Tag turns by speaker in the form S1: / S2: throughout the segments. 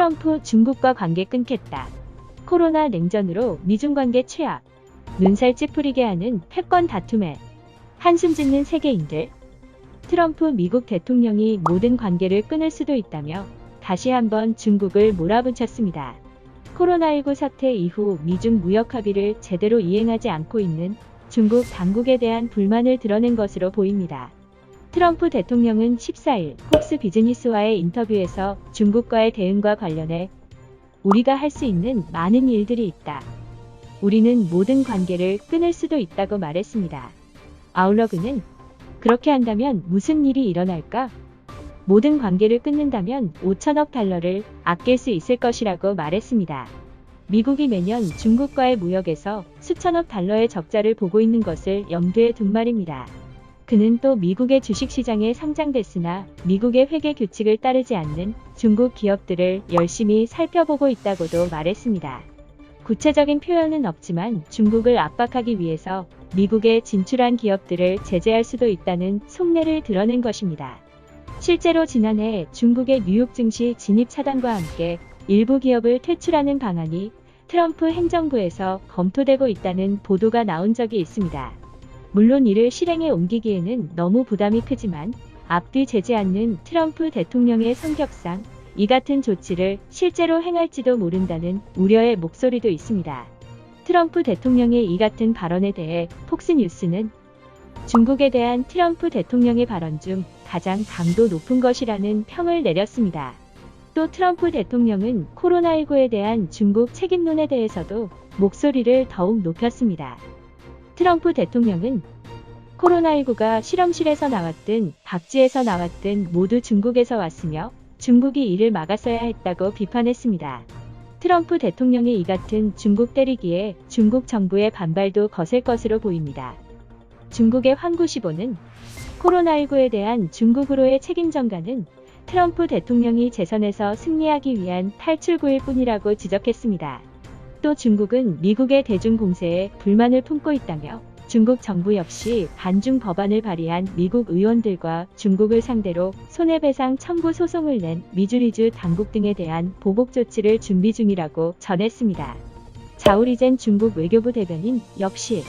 S1: 트럼프 중국과 관계 끊겠다. 코로나 냉전으로 미중 관계 최악. 눈살 찌푸리게 하는 패권 다툼에 한숨 짓는 세계인들. 트럼프 미국 대통령이 모든 관계를 끊을 수도 있다며 다시 한번 중국을 몰아붙였습니다. 코로나19 사태 이후 미중 무역 합의를 제대로 이행하지 않고 있는 중국 당국에 대한 불만을 드러낸 것으로 보입니다. 트럼프 대통령은 14일 폭스 비즈니스와의 인터뷰에서 중국과의 대응과 관련해 우리가 할 수 있는 많은 일들이 있다. 우리는 모든 관계를 끊을 수도 있다고 말했습니다. 아울러 그는 그렇게 한다면 무슨 일이 일어날까? 모든 관계를 끊는다면 5천억 달러를 아낄 수 있을 것이라고 말했습니다. 미국이 매년 중국과의 무역에서 수천억 달러의 적자를 보고 있는 것을 염두에 둔 말입니다. 그는 또 미국의 주식시장에 상장됐으나 미국의 회계 규칙을 따르지 않는 중국 기업들을 열심히 살펴보고 있다고도 말했습니다. 구체적인 표현은 없지만 중국을 압박하기 위해서 미국에 진출한 기업들을 제재할 수도 있다는 속내를 드러낸 것입니다. 실제로 지난해 중국의 뉴욕 증시 진입 차단과 함께 일부 기업을 퇴출하는 방안이 트럼프 행정부에서 검토되고 있다는 보도가 나온 적이 있습니다. 물론 이를 실행에 옮기기에는 너무 부담이 크지만 앞뒤 재지 않는 트럼프 대통령의 성격상 이 같은 조치를 실제로 행할지도 모른다는 우려의 목소리도 있습니다. 트럼프 대통령의 이 같은 발언에 대해 폭스뉴스는 중국에 대한 트럼프 대통령의 발언 중 가장 강도 높은 것이라는 평을 내렸습니다. 또 트럼프 대통령은 코로나19에 대한 중국 책임론에 대해서도 목소리를 더욱 높였습니다. 트럼프 대통령은 코로나19가 실험실에서 나왔든 박쥐에서 나왔든 모두 중국에서 왔으며 중국이 이를 막았어야 했다고 비판했습니다. 트럼프 대통령의 이 같은 중국 때리기에 중국 정부의 반발도 거셀 것으로 보입니다. 중국의 환구시보는 코로나19에 대한 중국으로의 책임 전가는 트럼프 대통령이 재선에서 승리하기 위한 탈출구일 뿐이라고 지적했습니다. 또 중국은 미국의 대중 공세에 불만을 품고 있다며 중국 정부 역시 반중 법안을 발의한 미국 의원들과 중국을 상대로 손해배상 청구 소송을 낸 미주리주 당국 등에 대한 보복 조치를 준비 중이라고 전했습니다. 자오리젠 중국 외교부 대변인 역시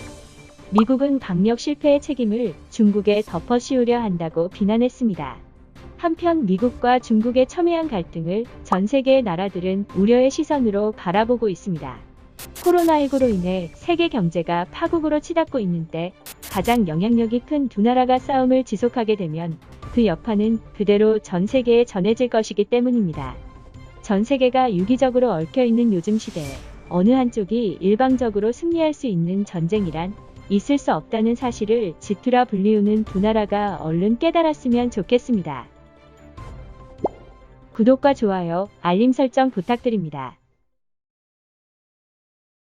S1: 미국은 방역 실패의 책임을 중국에 덮어 씌우려 한다고 비난했습니다. 한편 미국과 중국의 첨예한 갈등을 전 세계의 나라들은 우려의 시선으로 바라보고 있습니다. 코로나19로 인해 세계 경제가 파국으로 치닫고 있는 때 가장 영향력이 큰 두 나라가 싸움을 지속하게 되면 그 여파는 그대로 전 세계에 전해질 것이기 때문입니다. 전 세계가 유기적으로 얽혀있는 요즘 시대에 어느 한쪽이 일방적으로 승리할 수 있는 전쟁이란 있을 수 없다는 사실을 지투라 불리우는 두 나라가 얼른 깨달았으면 좋겠습니다. 구독과 좋아요, 알림 설정 부탁드립니다.